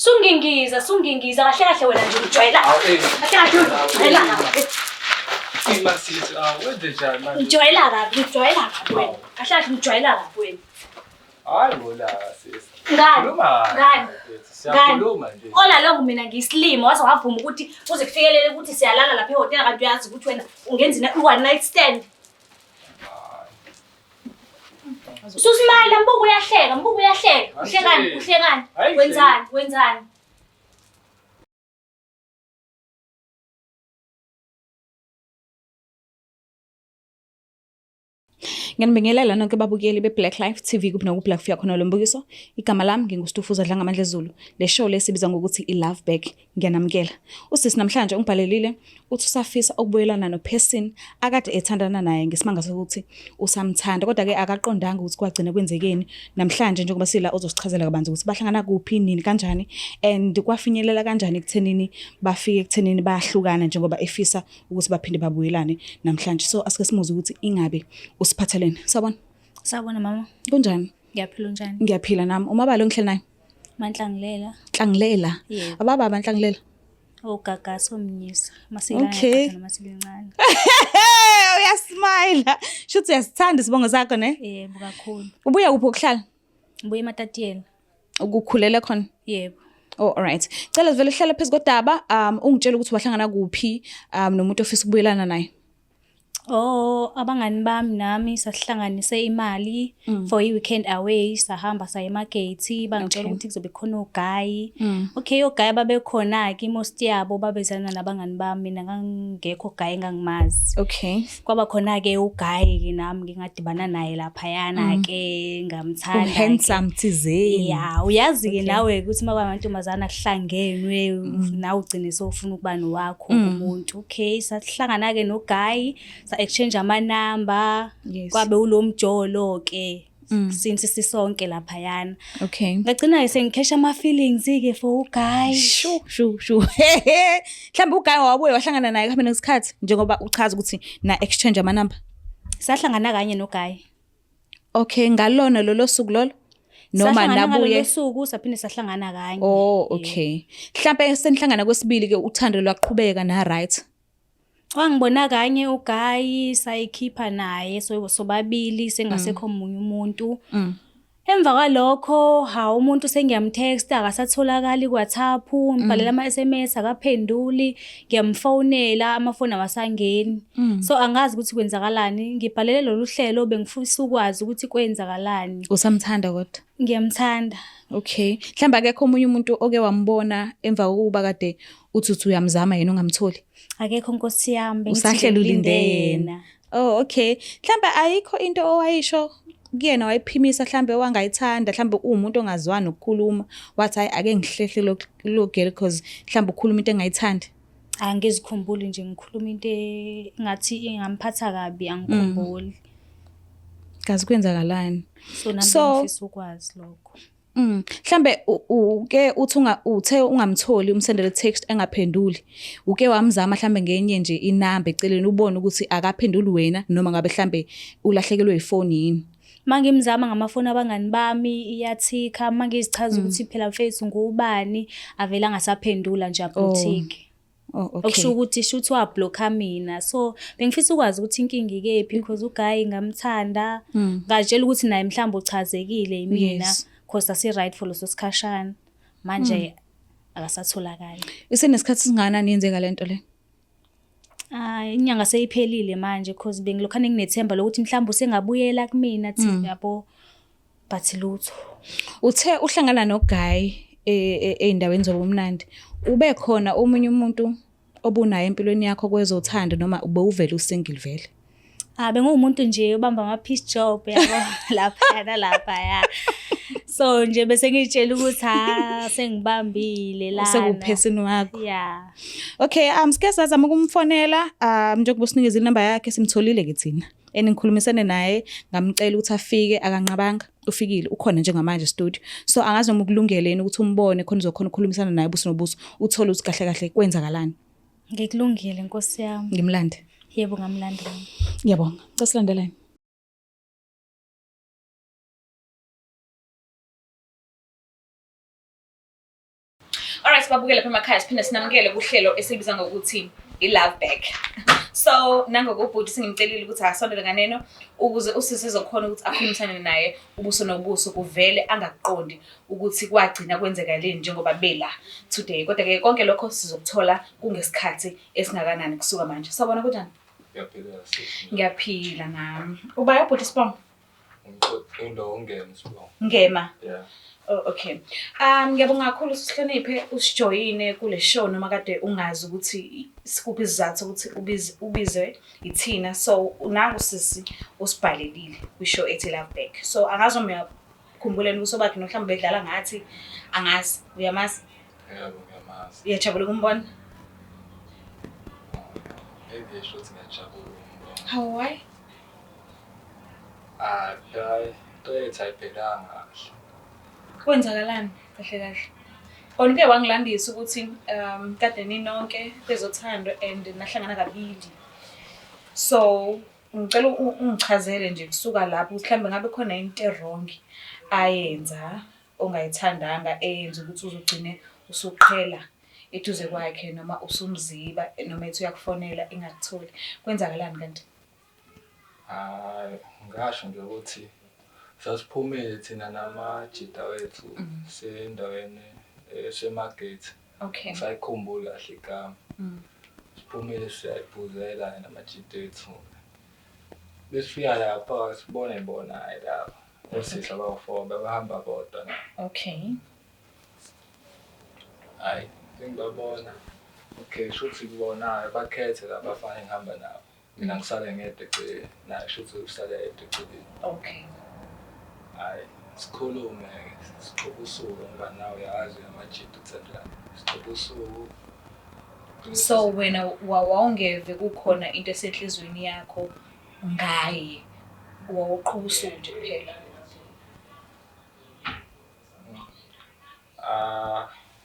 Sungingiza kahle kahle wena nje ujwayela. Kahle kahle ujwayela kahle. Imasithi wenze njani manje? Ujwayela kahle wena. Kahle kahle ujwayela kahle wena. Hayi wona sis. Ngani? Siyakhuluma nje. Ola lo mina ngiyisilimo waze wavuma ukuthi uze kufikelele ukuthi siyalala lapha ehotel kanti uyazi ukuthi wena ungenza one night stand. Susimala mbuku uyahleka. Uhlekani? Wenzani? Ngiyanibingelela nonke ababukeli beBlack Life TV kuphi Black Fia khona lo mbukiso. Igama lami nginguStufuza Dlanga Amandla Zulu. Le show lesibiza ngokuthi iLove Back. Ngiyanamkela. Usisi namhlanje ungibhalelile uthi usafisa ukubuyelana noperson akade ethandana naye ngesimanga sokuthi usamthanda kodwa ke akaqondanga ukuthi kwagcina kwenzekeni. Namhlanje njengoba sila uzosichazela kabanzi ukuthi bahlangana kuphi nini kanjani and kwafinyelela kanjani ekuthenini bafike ekuthenini bayahlukana njengoba efisa ukuthi baphinde babuyelane namhlanje. So asike simuze ukuthi ingabe usiphathelene. Sabona mama. Kunjani? Ngiyaphila njani? Ngiyaphila nami. Umabalo ngihleli naye? Manhlangilela. Nhlangilela. Ababa Nhlangilela. Gaga somnyisa. Masila namasilingane. Uyasmile. Shuthi uyasithanda isibongo sakho ne? Yebo kakhulu. Ubuya kuphi ukuhlala? Ubuya eMatatiyela. Ukukhulele khona? Yebo. Oh alright. Cela vele hlala phezulu kodaba ungitshela ukuthi wahlangana kuphi nomuntu ofisa ukubuyelana naye. Abangani bami nami sasihlanganise imali for i-weekend away, sahamba saya eMagate, bangitshela ukuthi kuzobe khona uGayi. Okay, uGayi babekhona ke most yabo babezana nabangani bami, mina ngangekho uGayi ngangimazi. Okay. Kwaba khona ke uGayi ke nami ngingadibana naye lapha yana ke ngamthanda. Handsome thizeni. Yeah, uyazi ke nawe ukuthi makwamantombazana kuhlangenwe nawe ugcine sofuna ukuba nowakho umuntu. Okay, sahlangana ke noGayi exchange amanamba kwabe ulomjolo ke since sisonke lapha yana. Okay. Ngagcina sengikhesha ama feelings ke for uGayi. Shu. Mhlawumbe uGayi wabuye wahlangana naye kuhambe nesikhathi njengoba uchaza ukuthi na exchange amanamba. Sahlangana kanye noGayi. Okay, ngalona lolo suku lolo noma nabuye lo suku saphinde sahlangana kanye. Oh, okay. Mhlawumbe senihlangana kwesibili ke uthando lwaqhubeka na right? Wangibona kanye uGayi sayikhipha naye sobabili sengasekho omunye umuntu. Emva kwalokho umuntu sengiyamtext akasatholakali kuWhatsApp, ngibhalela ama SMS akaphenduli, ngiyamfonela amafoni awasangeni. So angazi ukuthi kwenzakalani, ngibhalele lolu hlelo bengifisa ukwazi ukuthi kwenzakalani. Usamthanda kodwa? Ngiyamthanda. Okay. Mhlamba akekho omunye umuntu oke wambona emva kokuba kade uthi uyamzama yena ungamtholi? Akekho Nkosi yami, usahlela ulinde yena. Oh okay. Mhlamba ayikho into owayisho kuyena wayiphimisa mhlambe wangayithanda mhlambe umuntu ongazwani ukukhuluma wathi ake ngihlehle lo girl because mhlambe ukhuluma into engayithandi? Angizikhumbuli nje ngikhuluma into ngathi ingamphatha kabi angikhumbuli. Kazi kwenzakalani? So nami ngifisa ukwazi lokho. Mhlambe uke uthi uthe ungamtholi umsendele text engaphenduli uke wamzama mhlambe ngenye nje inamba eceleni ubone ukuthi akaphenduli wena noma ngabe mhlambe ulahlekelwe ifoni yini? Mangimzama ngamafoni abangani bami iyathika mangizichaza ukuthi phela mfethu ngubani avela ngasaphendula nje ablock. Oh okay. Okusho ukuthi shuthi wablocka mina. So bengifisa ukwazi ukuthi inkingi ikephi because uGayi ngamthanda. Ngajela ukuthi naye mhlawumbe uchazekile yimina because asi right for leso sikhashana. Manje akasatholakala. Isenesikhathi singana niyenzeka lento le? Inyanga seyiphelile manje because bengilokhane nginethemba lokuthi mhlawumbe usengabuyela kumina thi yabo but lutho. Uthe uhlangana noGayi eindaweni zobumnandi. Ube khona omunye umuntu obunayo empilweni yakho kwezothando noma ube uvela usingle vele? Bengumuntu nje ubamba ama piece job yabo lapha ya. So nje bese ngitshela ukuthi sengibambile lana. Sekuphesini wakho. Yeah. Okay, sike sazama ukumfonela njengoba usinikeza inamba yakhe simtholile ke thina. Enikhulumisene naye ngamcela ukuthi afike akanqabanga ufikile ukhona njengamanje studio. So angazi noma ukulungele yini ukuthi umbone khona uzokhona ukukhulumisana naye buso nobuso uthole ukuthi kahle kahle kwenzakalani. Ngikulungile Nkosi yami. Ngimlande. Yebo ngamlanda. Ngiyabonga. Sasilandelane. Alright, babukele lapha emakhaya siphinde sinamukele kuhlelo esibiza ngokuthi i-Love Back. So nangokubhuti singimcelile ukuthi asondele nganeno ukuze usisi ezokhona ukuthi akhulumisane naye ubuso nobuso kuvele angakuqondi ukuthi kwagcina kwenzekaleni njengoba bela today. Kodwa ke konke lokho sizokuthola kungesikhathi esingakanani kusuka manje. Sawubona kunjani? Ngiyaphila nami. Ubaya ubhuti Sibongo? Ngema. Yeah. Oh, okay. Ngiyabonga kakhulu usihloniphe usijoyine kule show noma kade ungazi ukuthi sikuphi isizathu ukuthi ubizwe ithina. So nangu sisi usibhalelile kwishow ethi Love Back. So angazi uma ukhumbuleni ubuso bakhe mhlawumbe bedlala ngathi angazi uyamazi? Yebo ngiyamazi. Uyajabula ukumbona? Maybe shothi ngiyajabula ukumbona. How why? Ayiphelanga kahle. Kwenzakalani kahle kahle? Onke wangilandisa ukuthi kade ninonke bezothando and nahlangana kabili. So ngicela ungichazele nje kusuka lapho ukuthi mhlambe ngabe khona into wrong ayenza ongayithandanga eyenza ukuthi uzugcine usuqhela eduze kwakhe noma usumziba noma ethi uyakufonela ingakutholi. Kwenzakalani kanti? Ngasho nje ukuthi sasiphumile thina namajita wethu sendaweni esemarket. Okay. Sayikhumbula kahle igama. Siphumile siyayiphuzela namajita wethu. Besifika lapha sibone bona lapha. Osisi abawu4 babahamba bodwa. Okay. Hayi, ngibabona. Okay, shuthi kubona bakhethe labafana engihamba nabo. Mina ngisale ngedwa eceleni, naye shuthi usale edwa eceleni. Okay. Hayi, sikhulume sixoxa usuku ngoba nawe uyazi amajita uthandana. Sixoxa usuku. So wena wawungeve kukhona into esenhlizweni yakho ngaye wawuqhuba usuku nje kuphela?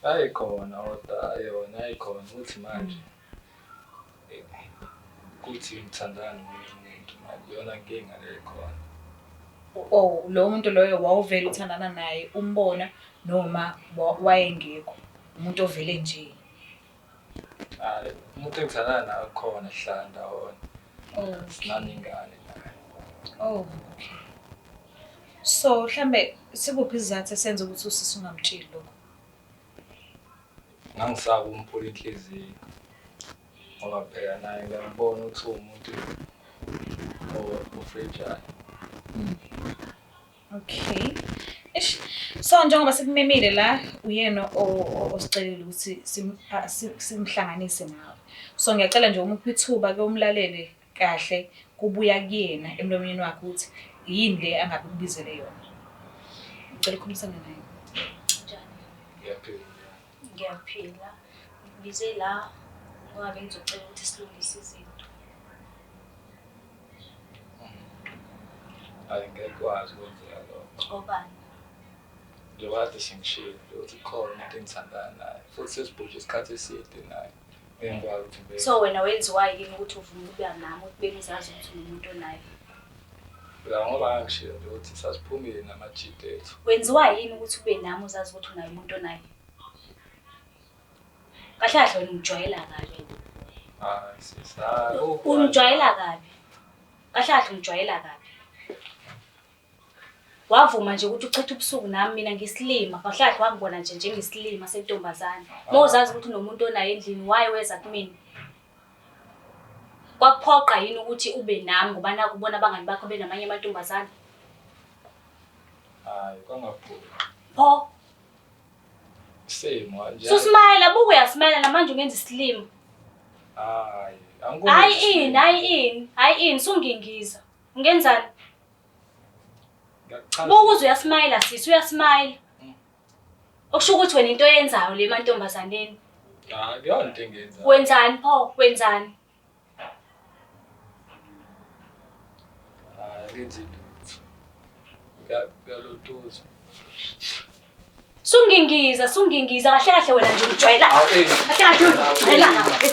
Ayikhona kodwa yona ayikhona ukuthi manje kuthi ngithandana nomunye umuntu manje yona inkinga le khona. Oh, lo muntu loyo wawuvela uthandana naye umbona noma wayengekho umuntu ovele nje? Hayi, umuntu engithandana naye khona sihlala ndawona. Oh, sinaningane naye. Oh, okay. So mhlambe sikuphi isizathu esenza ukuthi usisi ungamtsheli lokho? Ngangisaba umphula inhliziyo. Ngoba phela naye ngiyabona ukuthi umuntu ofragile. Okay. So njengoba sikumemile la uyena osicelile ukuthi simhlanganise nawe. So ngiyacela nje umuphi ithuba ke umlalele kahle kubuya kuyena emlomeni wakhe ukuthi yini le angabe kubizele yona. Ngicela ukukhulumisana naye. Ngiyaphila. Ngiyaphila. Ngibize la ngoba bengizocela ukuthi silungise izinto. Hayi ngekwazi ukwenza lokho. Ngobani? Njengoba kade sengishilo ukuthi khona umuntu engithandana naye. Futhi sesibhuje isikhathi eside naye. Ngiyakwazi ukuthi So wena wenziwa yini ukuthi uvume ukuba nami ukuthi bengizazi ukuthi umuntu onayo? la ngoba ngishilo nje ukuthi sasiphumile namajita ethu. Wenziwa yini ukuthi ube nami uzazi ukuthi unayo umuntu onayo? Kahle kahle wena ungijwayela kabi. Hayi sisa. Ungijwayela kabi. Kahle kahle ungijwayela kabi. Wavuma nje ukuthi uchithe ubusuku nami mina ngisilima. Kahle kahle wangibona nje njengesilima sentombazana. Mawuzazi ukuthi unomuntu onayo endlini why weza kumina? Kwakuphoqa yini ukuthi ube nami ngoba nakubona abangani bakho benamanye amantombazana? Hayi kwangaphula. Pho Same nje. Susmile abuke uyasmile namanje ungenza isilimo. Hayi Hayi ini sungingiza. Ungenzani? Bukuze uyasmile sisi uyasmile. Okusho ukuthi wena into oyenzayo le mantombazaneni. Hayi kuyona into engenza. Wenzani pho? Wenzani? Ngenzi lutho. Ngiyalotuza. Sungingiza kahle kahle wena nje ujwayela. Kahle kahle ujwayela kabi.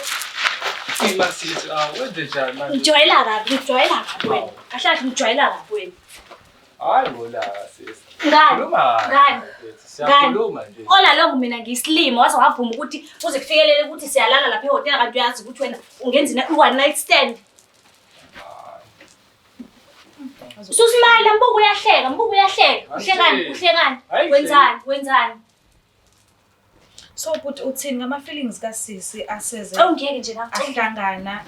Imasithi wenze njani manje? Ujwayela kabi wena. Kahle kahle ujwayela kabi wena. Hayi ngola sisi. Ngani? Siyakhuluma nje. Ola lonke mina ngiyisilimo waze wavuma ukuthi uze kufikelele ukuthi siyalala lapha ehotela kanti uyazi ukuthi wena ungenza one night stand. Susimala mbuku uyahleka, uhlekani? Wenzani? So but uthini ngama feelings kaSisi aseze Awungeke nje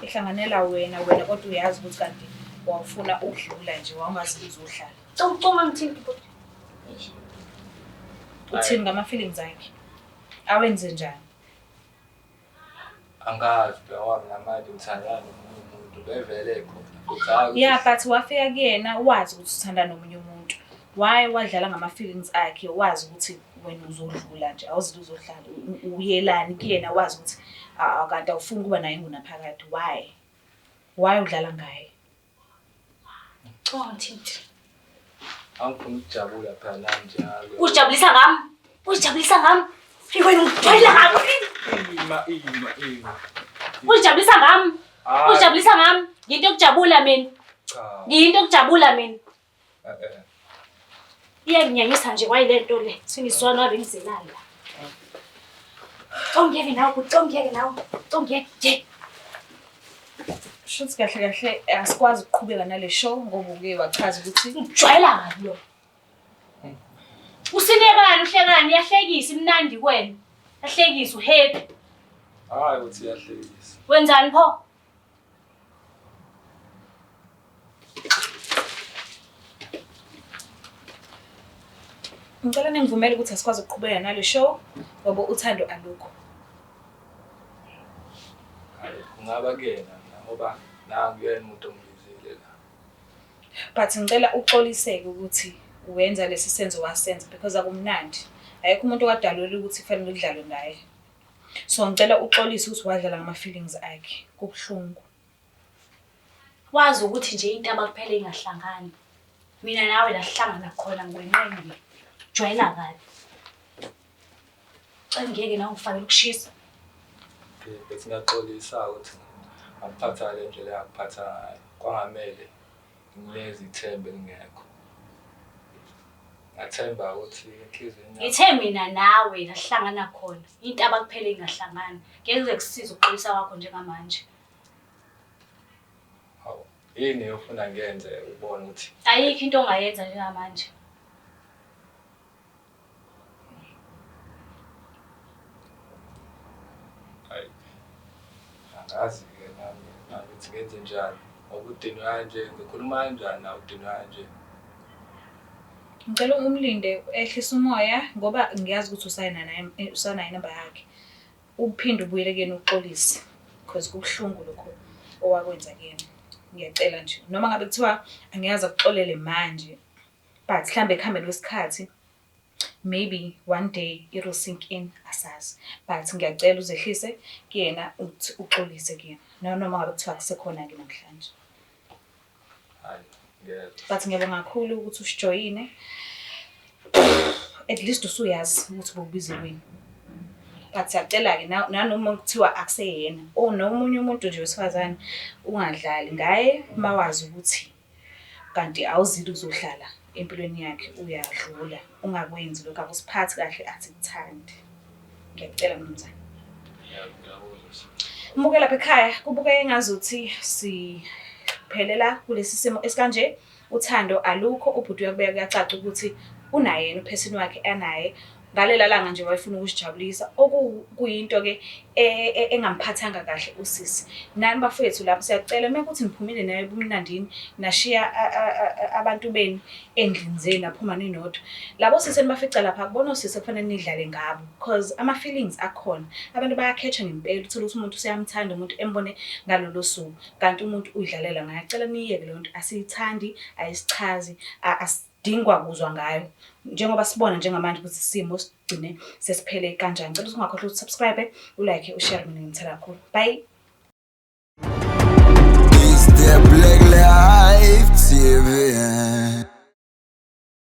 ehlanganela wena kodwa uyazi ukuthi kanti wawufuna ukudlula nje wangazi uzohlala. Ucuma ngithini bhuti? Uthini ngama feelings akhe? Awenze njani? Angazi wami namanje ngithandana nomunye umuntu bevele khona. Yeah, but wafika kuyena wazi ukuthi uthanda nomunye umuntu. Why wadlala ngama feelings akhe? Wazi ukuthi wena uzodlula nje awuzi uzohlala uyelani kuyena wazi ukuthi kanti awufuni kuba naye ngunaphakade. Why udlala ngaye? Ngithini? Angifuni ukujabula phela njalo. Uzijabulisa ngami? Wena ungijwayela ngami. Uzijabulisa ngami? Yinto yokujabula mina. Iyanginyanyisa nje kwayilento le. Singisona wabe ngizelala. Ongeke nje. Shuthi kahle asikwazi ukuqhubeka nale show ngoba uke wachaza ukuthi ujwayela ngani lo. Usinekani uhlekani yahlekisa imnandi kwena. Yahlekisa uhappy. Hayi uthi yahlekisa. Wenzani pho? ngicela ningivumele ukuthi asikwazi ukuqhubeka nale show ngoba uthando alukho. Kungaba kuyena ngoba nangu yena umuntu ongizile la. But ngicela uxoliseke ukuthi uwenza lesi senzo wasenza because akumnandi. Ayikho umuntu okadalwela ukuthi kufanele udlalwe ngaye. So ngicela uxolise ukuthi wadlala ngama feelings akhe. Kubuhlungu. Wazi ukuthi nje into abakuphela ingahlangani. Mina nawe lahlangana khona ngwenene. Jwayela kabi. Ngeke nawe ufake ukushisa. Bese ngaxolisa ukuthi ngaphatha le ndlela yakuphatha ngayo. Kwangamele ngilezi ithembe lingekho. Ngathemba ukuthi inhliziyo yakho. Ngithe mina nawe lahlangana khona. Into abakuphela ingahlangani. Ngeke kuze kusize ukuxolisa kwakho njengamanje. Hawu, yini ufuna ngenze ubone ukuthi ayikho into ongayenza njengamanje. Angazi-ke nami ukuthi ngenze njani. Ngokudinwa kanje, ngikhuluma kanjani nawe udinwa kanje. Ngicela umlinde ehlisa umoya ngoba ngiyazi ukuthi usanayo inamba yakhe. Uphinde ubuyele kuyena uxolise because kubuhlungu lokho owakwenza kuyena. Ngiyacela nje noma ngabe kuthiwa angiyazi ukuxolele manje but mhlambe ekuhambeni kwesikhathi maybe one day it will sink in asazi but ngiyacela uzehlise kuyena uxolise kuyena noma ngabe kuthiwa kusekhona ke namhlanje. Hayi ngiyezwa. But ngiyabonga kakhulu ukuthi usijoyine. At least usuyazi ukuthi bokubize kwini. But siyacela ke nanoma kuthiwa akuseyena nomunye umuntu nje wesifazane ungadlali ngaye mawazi ukuthi kanti awuzili uzohlala empilweni yakhe uyadlula ungakwenzi lokho akusiphathi kahle athi kuthandi. Ngiyacela mnumzane. Ngiyabuzwa. Umuke lapha ekhaya kubuke engazuthi siphelela kulesi simo esikanje. Uthando alukho ubhuti uyakubeka kuyacaca ukuthi unaye yena uphesini wakhe anaye ngalela langa nje wayefuna ukusijabulisa okuyinto ke engamphathanga kahle usisi. Nani bafethu lapho siyacela mekuthi niphumile naye ebumnandini nashiya abantu beni endlini zenu aphuma ninodwa. Labo sisi enibafica lapha kubona usisi kufanele nidlale ngabo because ama feelings akhona. Abantu bayakhetha ngempela uthola ukuthi umuntu usiyamthanda umuntu embone ngalolo suku kanti umuntu udlalela ngaye. Acela niyeke le nto asiyithandi ayisichazi dingwa kuzwa ngayo njengoba sibona njengamanje ukuthi isimo sigcine sesiphele kanjani. Ngicela ungakhohlwa ukusubscribe, ulike, ushare mina ngithanda kakhulu. Bye. Is the Black Life TV.